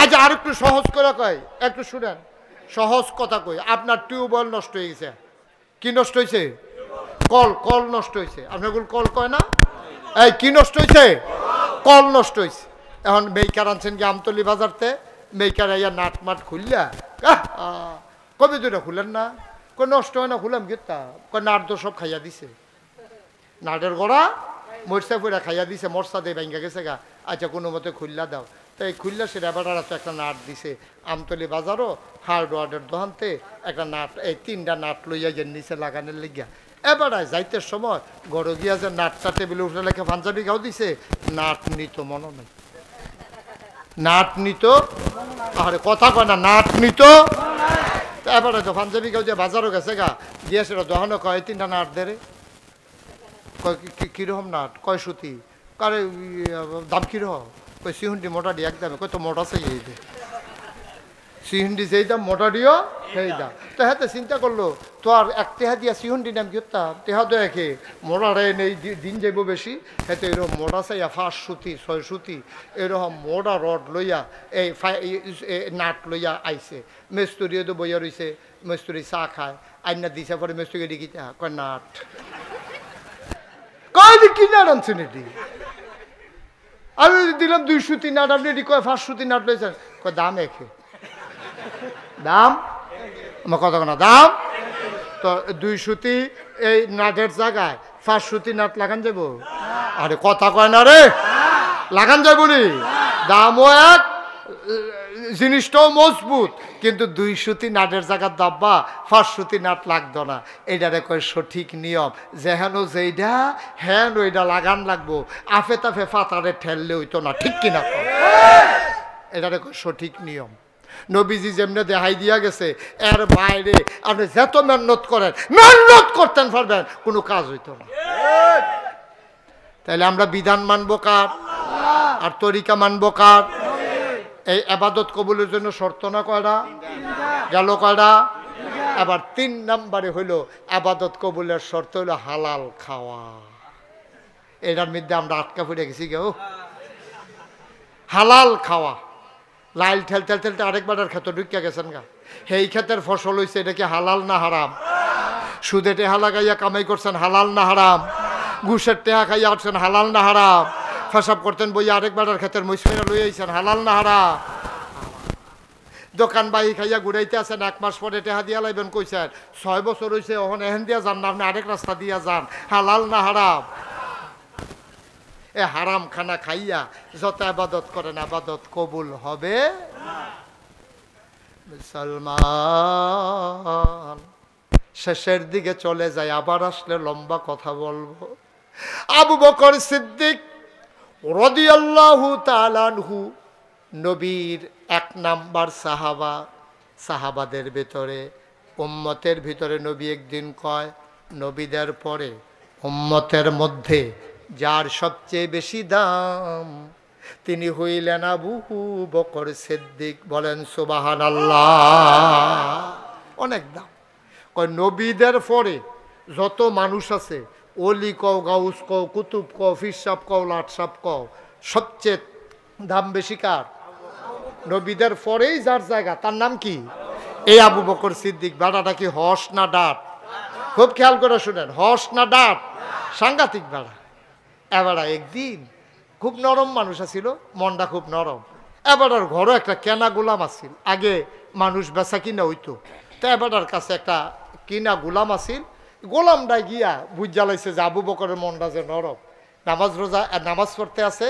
আচ্ছা আর একটু সহজ করে কয়, একটু শুনেন, সহজ কথা কই। আপনার টিউবওয়েল নষ্ট হয়ে গেছে। কি নষ্ট হয়েছে? কল, কল নষ্ট হয়েছে। আপনার কল কয় না? এই কি নষ্ট হয়েছে? কল নষ্ট হয়েছে। এখন মেইকার আনছেন কি আমতলি বাজারতে, মেইকার আইয়া নাট মাট খুললা কবে দুটা খুলেন না, কই নষ্ট হয় না, খুলাম গেতা, কই নাট তো সব খাইয়া দিছে, নাটের গোড়া মরসা পুরা খাইয়া দিছে, মরসা দিয়ে ভাঙ্গা গেছে গা। আচ্ছা কোনো মতে খুললা দাও। তো এই খুললা সেটা এবার তো একটা নাট দিছে আমতলি বাজারও হার্ডওয়ার্ডের দোকানতে একটা নাট, এই 3টা নাট লইয়া যে নিচে লাগানোর লিগিয়া এবারে যাইতে সময় গড় গিয়া যে নাটটা টেবিলে উঠে লেখা পাঞ্জাবি গাও দিছে, নাট নিত মনে নাই, নাট নিত, আরে কথা কয় না, নাট নিত। এবারে তো পাঞ্জাবি গাও যে বাজারও গেছে গা, গিয়া সেটা দোকানও কয় 3টা নাট দেরে, কয় কিরকম নাট, কয় সুতি, কারে দাম কিরকম, কই সিহুন্ডি মোটা দিয়ে একদম, কয় তো মোটা চাই এই দে, সিহুন্ডি যেই দাম মোটা দিও সেই দাম। তো হ্যাঁ চিন্তা করলো তো আর এক টেহা দিয়া সিহুন্ডি নাম করতাম, টেহা তো একে মোটা রে নেই, দিন যাইব বেশি, হেতে এরকম মোটা চাইয়া 5 সুতি 6 সুতি এরকম মোটা রড লইয়া এই নাট লইয়া আইছে। মেস্তুরিও তো বইয়া রইছে, মেস্তুরি চা খায়, আইনা দিছে পরে মেস্তুরি ডিকিতা কয় নাট, কয় কি নাট আনছেন এটি, আমি দিলাম 2 সুতি নাট, আপনি এটি কয় 5 সুতি নাট লইছেন, কয় দাম একে, দাম আমার কথা না, দাম তো 2 সুতি এই নাটের জায়গায় 5 সুতি নাট লাগান যাব, আরে কথা কয় না রে, লাগান যাব নি, দামও এক, জিনিসটাও মজবুত, কিন্তু 2 সুতি নাটের জায়গার দাব্বা 5 সুতি নাট লাগতো না। এইটারে কয় সঠিক নিয়ম, যেহেন যেইটা হ্যান ওইটা লাগান লাগবো, আফে তাফে ফাতারে ঠেললে হইতো না, ঠিক কিনা? এটারে কয় সঠিক নিয়ম। নবীজি যেমনে দেখাই দিয়া গেছে এর বাইরে আপনি যত মেহনত করেন, মেহনত করতেন পারবেন, কোনো কাজ হইতো না। তাইলে আমরা বিধান মানবো কার আর তরিকা মানবো কার? এই আবাদত কবুলের জন্য শর্ত না কয়টা গেল, কয়টা? আবার 3 নম্বরে হইল আবাদত কবুলের শর্ত হইল হালাল খাওয়া। এটার মধ্যে আমরা আটকা পড়ে গেছি কেউ, হালাল খাওয়া। লাইল ঠেল ঠেল ঠেলতে আরেকবার ক্ষেত ঢুকিয়া গেছেন গা, সেই ক্ষেতের ফসল হয়েছে, এটা কি হালাল না হারাম? সুদে টেহা লাগাইয়া কামাই করছেন, হালাল না হারাম? ঘুষের টেহা খাইয়া আসছেন, হালাল না হারাম? ফেসাব করতেন বইয়া আরেকবার ক্ষেতের মহিষা লই আইছেন, হালাল না হারাম? দোকান বাহি খাইয়া ঘুরাইতে আছেন, 1 মাস পরে টেহা দিয়া লাইবেন, কইছেন 6 বছর হয়েছে ওখান এহেন দিয়া যান না, আপনি আরেক রাস্তা দিয়া যান, হালাল না হারাম? এ হারাম খানা খাইয়া যত আবাদত করেন আবাদত কবুল হবে। মুসলমান শেষের দিকে চলে যায়, আবার আসলে লম্বা কথা বলবো। আবু বকর সিদ্দিক রাদিয়াল্লাহু তাআলা আনহু নবীর 1 নাম্বার সাহাবা। সাহাবাদের ভিতরে উম্মতের ভিতরে নবী একদিন কয়, নবীদের পরে উম্মতের মধ্যে যার সবচেয়ে বেশি দাম তিনি হইলেন আবু বকর সিদ্দিক। বলেন সুবহানাল্লাহ। অনেক দাম। কয় নবীদের পরে যত মানুষ আছে, অলি কও, গাউস কও, কুতুব কও, ফির সাহেব কও, লাট সাহেব কও, সবচেয়ে দাম বেশি কার? নবীদের পরেই যার জায়গা, তার নাম কি? এই আবু বকর সিদ্দিক। বেড়াটা কি হস না ডাট? খুব খেয়াল করে শুনেন, হস না ডাট? সাংঘাতিক বেড়া। এবারা একদিন খুব নরম মানুষ আছিল, মনটা খুব নরম। এবারার ঘরও একটা কেনা গোলাম আছিল, আগে মানুষ বেচা কিনা হইতো, তো এবারার কাছে একটা কিনা গোলাম আছিল। গোলামটা গিয়া বুঝ জ্বালাইছে যে আবু বকরের মনটা যে নরম, নামাজ রোজা নামাজ পড়তে আছে,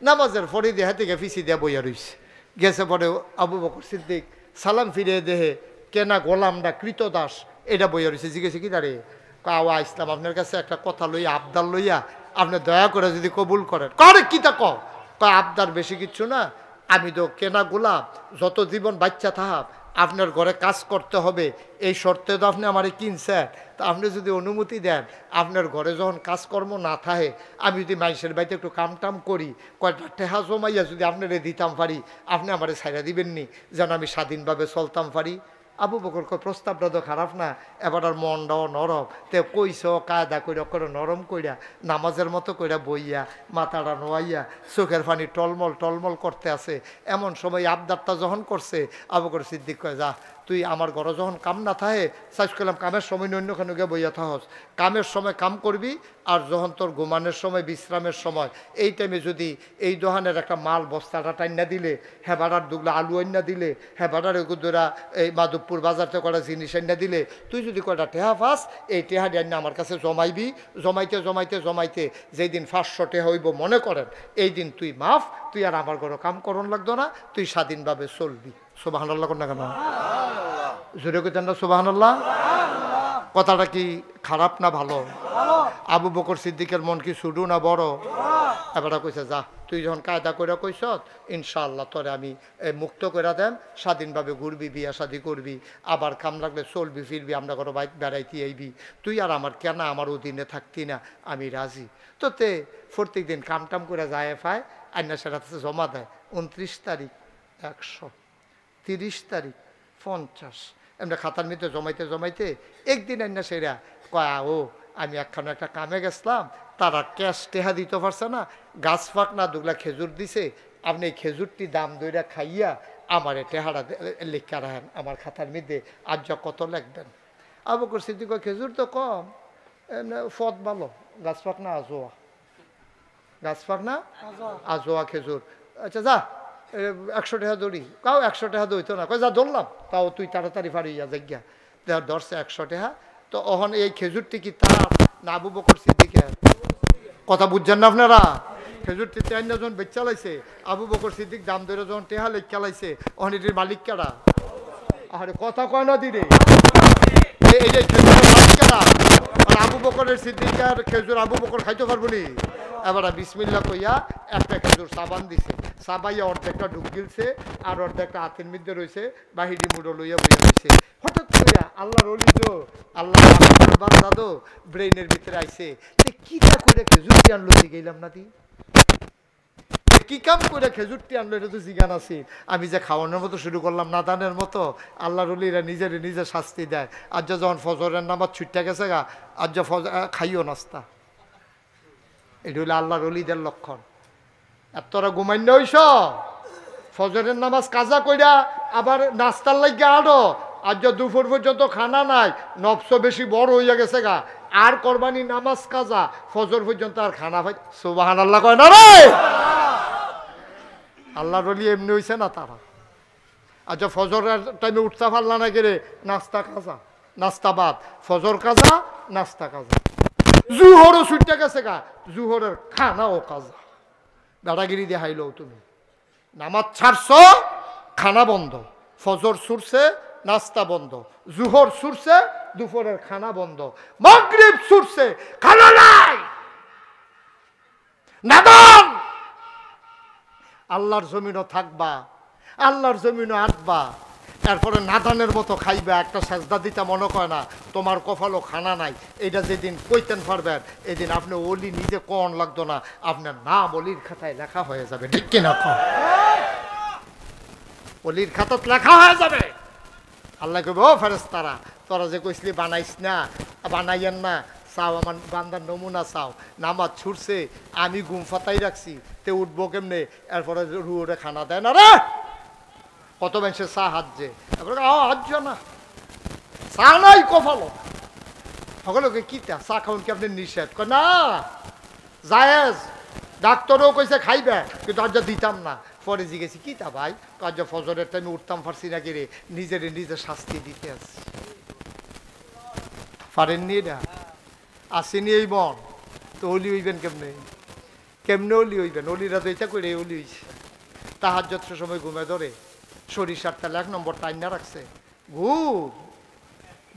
নামাজের ফরি দেহা থেকে ফিসি দিয়া বইয়া রইছে। গেছে পরে আবু বকর সিদ্দিক সালাম ফিরে দেহে কেনা গোলামটা কৃতদাস এটা বইয়া রইছে। জিজ্ঞেস কি দাঁড়ে কাওয়া ইসলাম আপনার কাছে একটা কথা লইয়া, আবদার লইয়া, আপনি দয়া করে যদি কবুল করেন। করে কি তা কয় আবদার বেশি কিচ্ছু না, আমি তো কেনা গোলাম, যত জীবন বাচ্চা থাক আপনার ঘরে কাজ করতে হবে, এই শর্তে তো আপনি আমারে কিনছেন, তা আপনি যদি অনুমতি দেন আপনার ঘরে যখন কাজকর্ম না থাকে, আমি যদি মাইসের বাড়িতে একটু কাম টাম করি, কয়টা টেহা জমাইয়া যদি আপনারে দিতাম পারি, আপনি আমারে ছাইড়া দিবেননি যেন আমি স্বাধীনভাবে চলতাম পারি। আবু বকর কয় প্রস্তাবটা তো খারাপ না, এবার আর মনটাও নরম, তে কইস কায়দা কইরা করে নরম কইরা নামাজের মতো কইরা বইয়া মাথাটা নোয়াইয়া চোখের পানি টলমল টলমল করতে আছে। এমন সময় আবদারটা যখন করছে আবু বকর সিদ্দিক কয় যা তুই আমার ঘরে যখন কাম না থাকে সাইজ করলাম কামের সময় অন্যখানে গিয়ে বইয়া থাকস, কামের সময় কাম করবি আর যখন তোর ঘুমানোর সময় বিশ্রামের সময় এই টাইমে যদি এই দোকানের একটা মাল বস্তাটা টাইনা দিলে, হেবাড়ার দুগলা আলু আইনা দিলে, হেবাড়ার এগুদোরা এই মাধবপুর বাজারতে করা জিনিস আইনা দিলে, তুই যদি কয়টা টেহা পাস এই টেহা আইনা আমার কাছে জমাইবি, জমাইতে জমাইতে জমাইতে যেই দিন 500 টেহা হইব মনে করেন এই দিন তুই মাফ, তুই আর আমার ঘরে কাম করন লাগতো না, তুই স্বাধীনভাবে চলবি। সুবহানাল্লাহ কোন না কেন জোরে কইতেন না সুবহানাল্লাহ? কথাটা কি খারাপ না ভালো? আবু বকর সিদ্দিকের মন কি ছোট না বড়? এবার কইছে যা তুই যখন কায়দা করে কইস ইনশাআল্লাহ তোরে আমি মুক্ত করে দেন, স্বাধীনভাবে ঘুরবি, বিয়া শাদি করবি, আবার কাম লাগলে চলবি ফিরবি, আমরা কোনো বাইক বেড়াইতে আইবি, তুই আর আমার কেন আমার অধীনে থাকতি না, আমি রাজি। তো তে প্রত্যেক দিন কাম টাম করে যায় পায় আইনা সেটা জমা দেয়। 29 তারিখ 100, 30 তারিখ 50, এমনি খাতার মধ্যে জমাইতে জমাইতে একদিন আইনা সেরা কয়া ও আমি একখানে একটা কামে গেছিলাম, তারা ক্যাশ টেহা দিতে পারছে না, গাছ ফাঁক না দুগলা খেজুর দিছে, আপনি এই খেজুরটি দাম দইরা খাইয়া আমার টেহারা লেখা রাখেন আমার খাতার মধ্যে, আজ যা কত লিখবেন। আবু বকর সিদ্দিক খেজুর তো কম, ফদ ভালো, গাছ ফাঁক না আজোয়া, গাছ ফাঁক না আজোয়া খেজুর। আচ্ছা যা 100 টাকা দৌড়ি, কাউ 100 টাকা দইতো না, কয় যা ধরলাম, তাও তুই তাড়াতাড়ি পারিয়া জায়গা দেওয়ার ধরছে 100 টাকা। তো ওখানে এই খেজুরটি কি তার না আবু বকর সিদ্দিকের? কথা বুঝছেন না আপনারা? খেজুরটি চাইনা যখন বেচা লাইছে আবু বকর সিদ্দিক দাম ধরে যখন টেহা লেখা লাইছে ওখানে এটির মালিক কারা? আরে কথা কয় না দিরে, এই যে খেজুরের মালিক কারা? আর আবু বকরের সিদ্দিকার খেজুর আবু বকর খাইতে পারবো নি? এবার বিসমিল্লাহ কইয়া একটা খেজুর সাবান দিছে, সাবাইয়া অর্ধেকটা ঢুক গিলছে আর অর্ধেকটা হাতের মধ্যে রয়েছে, বাহিরি মুড়ো লইয়া বইয়া রয়েছে। হঠাৎ কইয়া আল্লাহর ওলি তো আল্লাহ দাদো ব্রেইনের ভিতরে আইছে, কিটা করে খেজুরটি আনলো গেলাম না দি, কি কাম করে খেজুরটি আনলো এটা তো জিগান আছে। আমি যে খাওয়ানোর মতো শুরু করলাম নাদানের মতো, আল্লাহর ওলিরা নিজের নিজে শাস্তি দেয়। আজ যখন ফজরের নামাজ ছুটতে গেছে গা, আজ খাইও নাস্তা, এটা হলো আল্লাহর ওলিদের লক্ষণ। আর তোরা ঘুমাইন্য হইস, ফজরের নামাজ কাজা কইরা আবার নাস্তার লাগিয়ে আরো, আজ দুপুর পর্যন্ত খানা নাই, নফস বেশি বড় হইয়া গেছে গা, আর কোরবানি নামাজ কাজা, ফজর পর্যন্ত আর খানা ভাই। সুবহানাল্লাহ কয় না রে? আল্লাহর ওলি এমনি হইছে না তারা। আচ্ছা ফজরের টাইমে উঠতে পারলা না গেলে নাস্তা কাজা, নাস্তা বাদ, ফজর কাজা, নাস্তা কাজা, জুহরও ছুটতে গেছে গা, জুহরের খানাও কাজা। দাদাগিরি দেখাইলো তুমি, নামাজ ছাড়ছ খানা বন্ধ, ফজর ছুটছে নাস্তা বন্ধ, জুহর ছুটছে দুপুরের খানা বন্ধ, মাগরিব ছুটছে খানা নাই। নাদান আল্লাহর জমিনও থাকবা, আল্লাহর জমিনও আটবা, এরপরে নাদানের মতো খাইবা, একটা সাজদা দিতে মনে করে না তোমার কপালও খানা নাই। এটা যেদিন কইতেন পারবেন এদিন আপনি ওলি নিজে কন লাগতো না, আপনার নাম অলির খাতায় লেখা হয়ে যাবে। ঠিক কিনা? অলির খাতাত লেখা হয়ে যাবে। আল্লাহ কইবে ও ফেরেশতারা তোরা যে কইসলি বানাইস না, বানাইয়েন না, চাও আমার বান্দার নমুনা চাও, নামাজ ছুটছে আমি ঘুম ফাতাই রাখছি, তে উঠবো কেমনে? এরপরে রুয়ে খানা দেয় না রে, কত মানুষের চা হাজছে, হাজছ না চা নাই কফালো, সকলকে কিতা চা খাওয়ান কি আপনি নিষেধ? না জায়েজ, ডাক্তারও কইছে খাইবে কিন্তু আজ দিতাম না। পরে জিজ্ঞেছি কিতা ভাই, আজ ফজরের টাইমে উঠতাম পারছি না কি রে, নিজের নিজে শাস্তি দিতে আসছি। পারেননি এটা? আসেনি এই মন তো অলি হইবেন কেমনে? কেমনে অলি হইবেন? অলিরা তো এটা করে অলি হইছে। তাহাজ্জুদ সময় ঘুমে ধরে সরিষার তেল 1 নম্বর টাইনা রাখছে, ঘুম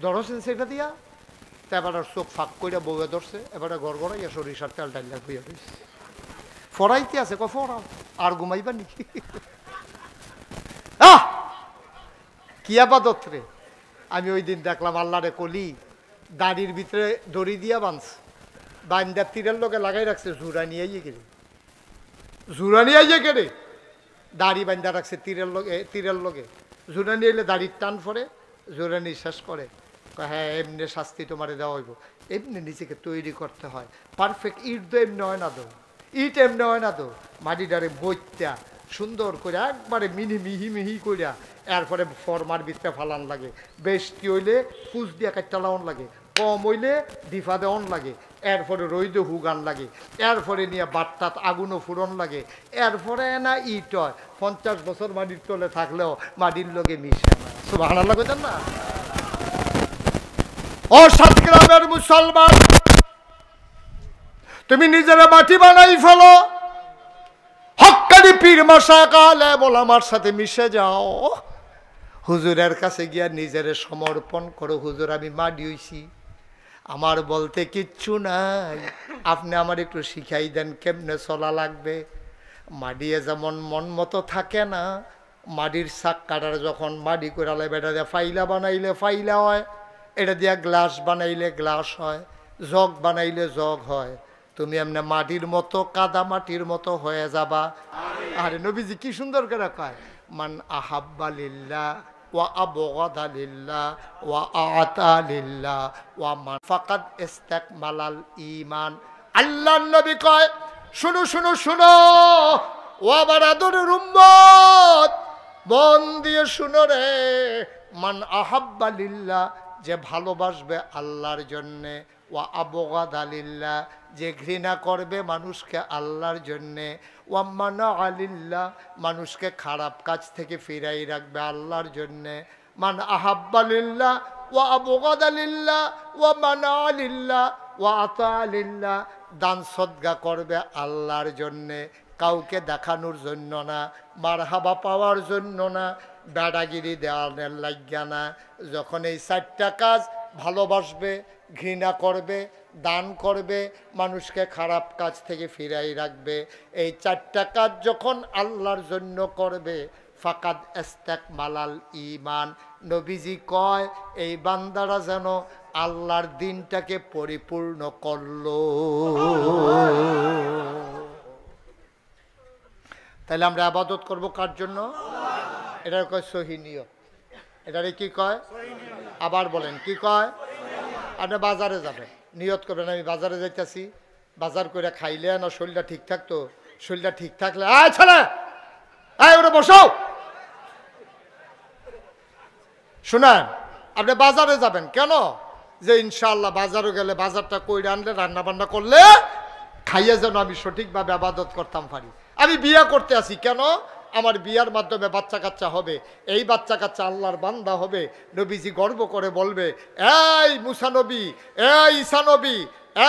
ধরছেন সেটা দিয়া, তা এবার চোখ ফাঁক কইরা বউয়ে ধরছে, এবারে ঘর ঘরাইয়া সরিষার তেল ডাইলা হইয়া রয়েছে, ফরাইতে আছে ক ফরাও আর ঘুমাইবা নাকি? কি আবাদত রে! আমি ওই দিন দেখলাম আল্লাহরে কলি দাড়ির ভিতরে দড়ি দিয়া বাঁধছে, বান্দা তীরের লোকে লাগাই রাখছে, জুরা নিয়ে গেলে, জুরা নিয়ে গেলে দাড়ি বান্ধা রাখছে তীরের লোকে, তীরের লোকে জুরা নিয়ে এলে দাড়ির টান পরে, জোরে নিঃশ্বাস করে, হ্যাঁ এমনি শাস্তি তোমারে দেওয়া হইব। এমনি নিজেকে তৈরি করতে হয় পারফেক্ট। ইট তো এমনি হয় না তো, ইট এমনি হয় না তো। মাটিটারে বইত্যা সুন্দর করে একবারে মিহি মিহি কইরা এরপরে ফরমার ভিতরে ফালান লাগে। বেশি হইলে ফুস দিয়া কাটটা লাউন লাগে, কম হইলে ডিফা দেওয়ান লাগে, এরপরে রইদে হুগান লাগে, এরপরে নিয়ে বাট্টাত আগুনও ফুরন লাগে, এরপরে না ইট হয়। 50 বছর মাটির তলে থাকলেও মাটির লগে মিশে না। সুবহানাল্লাহ কইতেন না? ও সাতগ্রামের মুসলমান, তুমি নিজের মাটি বানাই ফেলো, হক্কানি পীর মাশায়েখ আলেম ওলামার সাথে মিশে যাও, হুজুরের কাছে গিয়া নিজের সমর্পণ করো। হুজুর আমি মাটি হইছি, আমার বলতে কিচ্ছু নাই, আপনি আমার একটু শিখাই দেন কেমনে চলা লাগবে। মাডিয়ে যেমন মন মতো থাকে না, মাটির শাক কাটার যখন মাটি করালে বেটা দিয়ে ফাইলা বানাইলে ফাইলা হয়, এটা দিয়া গ্লাস বানাইলে গ্লাস হয়, জগ বানাইলে জগ হয়। তুমি এমনি মাটির মতো কাদা মাটির মতো হয়ে যাবা। আরে নবীজি কি সুন্দর করে কয়, মান আহাব্বা লিল্লাহ ওয়া আবগাদা লিল্লাহ ওয়া আতা লিল্লাহ ওয়া মান ফাকাদ ইস্তাকমালাল ঈমান। আল্লাহর নবী কয়, শুনো শুনো শুনো ও আমার আদরের উম্মত, মন দিয়ে শুনো রে। মান আহাব্বা লিল্লাহ, যে ভালোবাসবে আল্লাহর জন্যে, ওয়া আবগাদা লিল্লাহ, যে ঘৃণা করবে মানুষকে আল্লাহর জন্যে, ওয়া মানা আলিল্লাহ, মানুষকে খারাপ কাজ থেকে ফিরাই রাখবে আল্লাহর জন্যে। মান আহাব্বা লিল্লাহ ওয়া আবগাদা লিল্লাহ ওয়া মানা আলিল্লাহ ওয়া আতা আলিল্লাহ, দান সদকা করবে আল্লাহর জন্যে, কাউকে দেখানোর জন্য না, মারহাবা পাওয়ার জন্য না, বেড়াগিরি দেওয়ানের লাগিয়া না। যখন এই 4টা কাজ ভালোবাসবে, ঘৃণা করবে, দান করবে, মানুষকে খারাপ কাজ থেকে ফিরাই রাখবে, এই 4টা কাজ যখন আল্লাহর জন্য করবে, ফাকাদ ইস্তাকমালাল ঈমান। নবীজি কয় এই বান্দারা যেন আল্লাহর দিনটাকে পরিপূর্ণ করলো। তাহলে আমরা ইবাদত করব কার জন্য? এটার কয় সহি নিয়ত। এটারে কি কয়? আবার বলেন কি কয়? আপনি বাজারে যাবেন, নিয়ত করবেন আমি বাজারে যাইতেছি, বাজার করে খাইলে না শরীরটা ঠিক থাকতো, শরীরটা ঠিক থাকলে আয় ছেলে আয় ওরা বসো। শুনেন, আপনি বাজারে যাবেন কেন? যে ইনশাআল্লাহ বাজারে গেলে বাজারটা কইরে আনলে রান্না বান্না করলে খাইয়ে যেন আমি সঠিকভাবে ইবাদত করতাম পারি। আমি বিয়ে করতে আসি কেন? আমার বিয়ার মাধ্যমে বাচ্চা কাচ্চা হবে, এই বাচ্চা কাচ্চা আল্লাহর বান্দা হবে। নবীজি গর্ব করে বলবে, এই মুসা নবী, এই ঈসা নবী,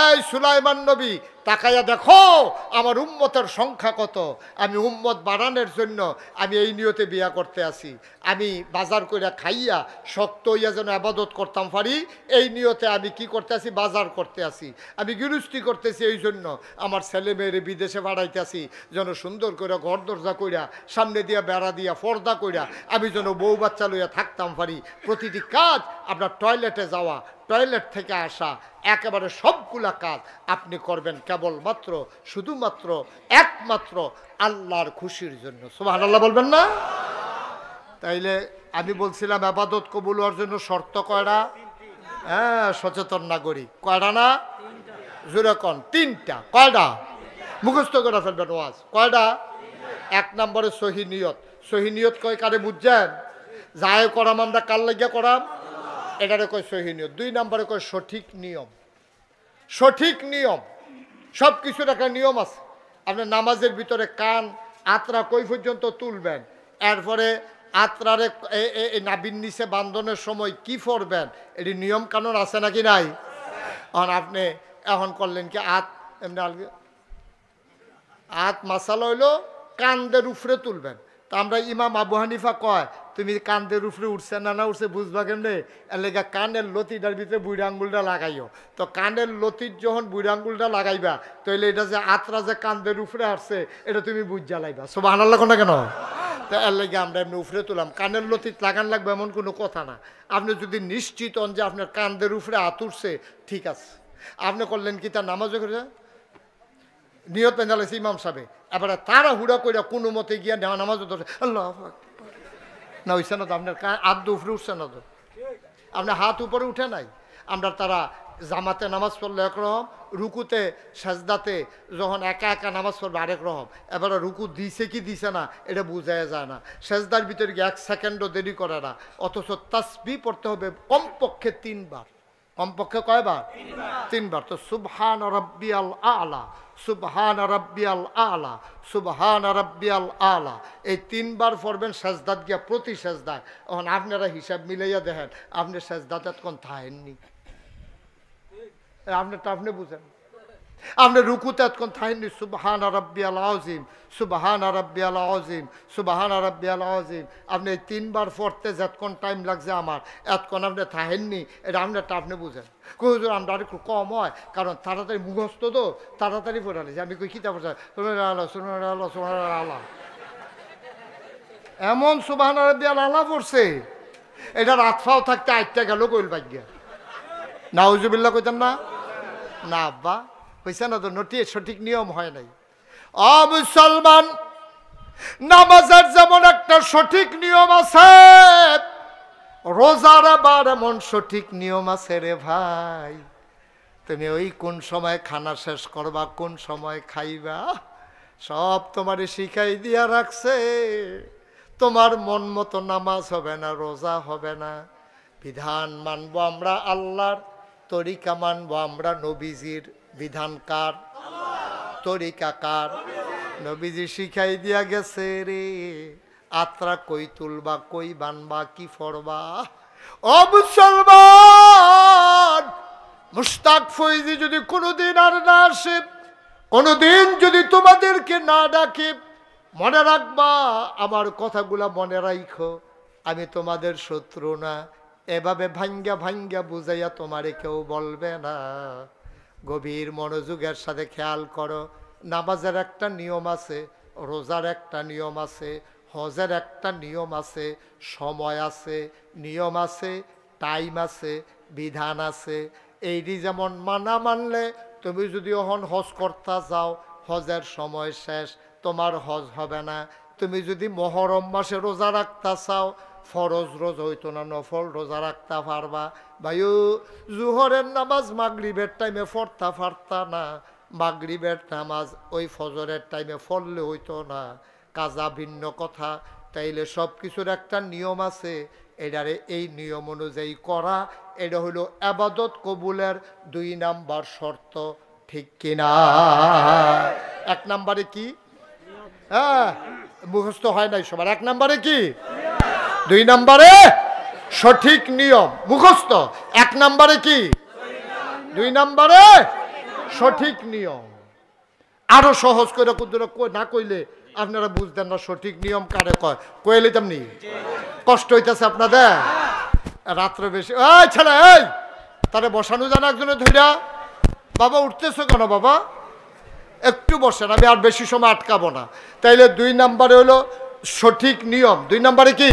এই সুলাইমান নবী, তাকাইয়া দেখো আমার উম্মতের সংখ্যা কত। আমি উম্মত বাড়ানোর জন্য আমি এই নিয়তে বিয়া করতে আসি। আমি বাজার কইরা খাইয়া শক্ত হইয়া যেন ইবাদত করতাম পারি, এই নিয়তে আমি কি করতে আসি? বাজার করতে আসি। আমি গৃহস্থী করতেছি এই জন্য, আমার ছেলে মেয়েরে বিদেশে বাড়াইতে আসি যেন সুন্দর করে ঘর দরজা কইরা, সামনে দিয়া বেড়া দিয়া পর্দা কইরা আমি যেন বউ বাচ্চা লইয়া থাকতাম পারি। প্রতিটি কাজ, আপনার টয়লেটে যাওয়া, টয়লেট থেকে আসা, একেবারে সবগুলা কাজ আপনি করবেন কেবলমাত্র শুধুমাত্র একমাত্র আল্লাহর খুশির জন্য। সুবহানাল্লাহ বলবেন না? তাইলে আমি বলছিলাম ইবাদত কবুল হওয়ার জন্য শর্ত কয়টা? হ্যাঁ, সচেতন নাগরিক। কয়টা না? জোরে কোন? 3টা। কয়টা? মুখস্থ করে ফেলবেন ওয়াজ। কয়টা? 1 নম্বরে সহি নিয়ত। সহি নিয়ত কয় কারে বুঝছেন? যায় করাম আমরা কার লাগিয়া করাম, এটারে কয় সহি নিয়ত। 2 নম্বরে কয় সঠিক নিয়ম। সঠিক নিয়ম, সব কিছুর একটা নিয়ম আছে। আপনার নামাজের ভিতরে কান আত্রা কই পর্যন্ত তুলবেন, এরপরে আত্রারে নাবির নিচে বান্ধনের সময় কি পড়বেন, এটি নিয়ম কানুন আছে নাকি নাই? আপনি এখন করলেন কি এমনি মাসালা হইলো কানদের উপরে তুলবেন। তা আমরা ইমাম আবু হানিফা কয় তুমি কানদের উপরে উঠছে না না উঠছে বুঝবা কেমনে? এর লেগে কানের লতিটার ভিতরে বুড়ি আঙ্গুলটা লাগাইও। তো কানের লতির যখন বুড়ি আঙ্গুলটা লাগাইবা তাহলে এটা যে আত্রা যে কানদের উপরে আসছে এটা তুমি বুঝ জ্বালাইবা। সুবহানাল্লাহ কোনটা কেন? তো এর লেগে আমরা এমনি উপরে তুলাম। কানের লতিত লাগান লাগবে এমন কোনো কথা না। আপনি যদি নিশ্চিত হন যে আপনার কানদের উপরে হাত উঠছে, ঠিক আছে। আপনি করলেন কি তার নামাজও করে নিয়ত পেঁচালেছে ইমাম সাহেব, এবারে তারা হুড়া কইরা কোনো মতে গিয়া নামাজও ধরছে আল্লাহ না হইছে না তো? আপনার আদ্য উপরে উঠছে না তো? আপনার হাত উপরে উঠে নাই। আমরা তারা জামাতে নামাজ পড়লে একরকম, রুকুতে সাজদাতে যখন একা একা নামাজ পড়বে আরেক রকম। এবারে রুকু দিছে কি দিছে না এটা বোঝাই যায় না, সেজদার ভিতরে গিয়ে 1 সেকেন্ডও দেরি করে না। অথচ তাসবিহ পড়তে হবে কমপক্ষে 3 বার। কমপক্ষে কয়বার? 3 বার। তো সুবহান রাব্বিয়াল আলা, সুবহান রাব্বিয়াল আলা, সুবহান রাব্বিয়াল আলা, এই 3 বার পড়বেন সাজদাত গিয়া, প্রতি সাজদায়। এখন আপনারা হিসাব মিলাইয়া দেখেন আপনি সাজদাতে কোন থাকেননি, আপনারটা আপনি বুঝেন। আপনি রুকুতে এতক্ষণ থাকেননি সুবহান রাব্বিয়াল আযীম, সুবহান রাব্বিয়াল আযীম, সুবহান রাব্বিয়াল আযীম। আপনি 3 বার পড়তে যতক্ষণ টাইম লাগছে আমার, এতক্ষণ আপনি থাকেননি, এটা আপনারটা আপনি বুঝেন। হুজুর আমরা একটু কম হয়, কারণ তাড়াতাড়ি মুখস্থ তো তাড়াতাড়ি পড়ে আনিস। আমি কই কিতাব পড়ছি আল্লাহ সুবহান আল্লাহ সুবহান আল্লাহ, এমন সুবহান রাব্বিয়াল আলা পড়ছে এটা রাতফাও থাকতে 8টা গেল কইল ভাগ্য। নাউজুবিল্লাহ কইতেন না? না আব্বা হইছে না তো, নটি সঠিক নিয়ম হয় নাই। মুসলমান, নামাজের যেমন একটা সঠিক নিয়ম আছে, রোজার আবার এমন সঠিক নিয়ম আছে রে ভাই। তুমি ওই কোন সময় খানা শেষ করবা, কোন সময় খাইবা, সব তোমারে শিখাই দিয়া রাখছে। তোমার মন মতো নামাজ হবে না, রোজা হবে না। বিধান মানবো আমরা আল্লাহর, তরিকা মানবো আমরা নবীজির। বিধান কার? তরিকা কার? নবীজি শিখাই দিয়া গেছে রে। আত্রা কই তুলবা, কই বানবা, কি ফরবা। ও মুসলমান, মুশতাক ফৈজি যদি কোনোদিন আর না আসে, কোনোদিন যদি তোমাদেরকে না ডাকে, মনে রাখবা আমার কথাগুলা মনে রাখো, আমি তোমাদের শত্রু না। এভাবে ভাঙ্গা ভাঙ্গা বুঝাইয়া তোমারে কেউ বলবে না। গভীর মনোযোগের সাথে খেয়াল করো, নামাজের একটা নিয়ম আছে, রোজার একটা নিয়ম আছে, হজের একটা নিয়ম আছে, সময় আছে, নিয়ম আছে, টাইম আছে, বিধান আছে। এইটি যেমন মানা মানলে তুমি যদি এখন হজ করতে যাও, হজের সময় শেষ, তোমার হজ হবে না। তুমি যদি মহরম মাসে রোজা রাখতে চাও, ফরজ রোজা হইতো না, নফল রোজা রাখতে পারবা। ভাইও জুহরের নামাজ মাগরিবের টাইমে পড়তে পারতা না, মাগরিবের নামাজ ওই ফজরের টাইমে পড়লে হইতো না, কাজা ভিন্ন কথা। তাইলে সব কিছুর একটা নিয়ম আছে, এটারে এই নিয়ম অনুযায়ী করা, এটা হইল ইবাদত কবুলের 2 নাম্বার শর্ত, ঠিক কিনা? 1 নাম্বারে কি? হ্যাঁ মুখস্থ হয় নাই সবার। 1 নাম্বারে কি? 2 নাম্বারে সঠিক নিয়ম মুখস্থ। 1 নাম্বারে কি? 2 নাম্বারে সঠিক নিয়ম। আরো সহজ করে না কইলে আপনারা বুঝতেন না সঠিক নিয়ম কারে কয়। কইলে তেমনি কষ্ট হইতেছে আপনাদের রাত্রে বেশি। এই ছেলে, এই তারে বসানো জানা একজনে ধইরা। বাবা উঠতেছো কেন বাবা? একটু বসেন, আমি আর বেশি সময় আটকাবো না। তাইলে 2 নাম্বারে হলো সঠিক নিয়ম। 2 নাম্বারে কি?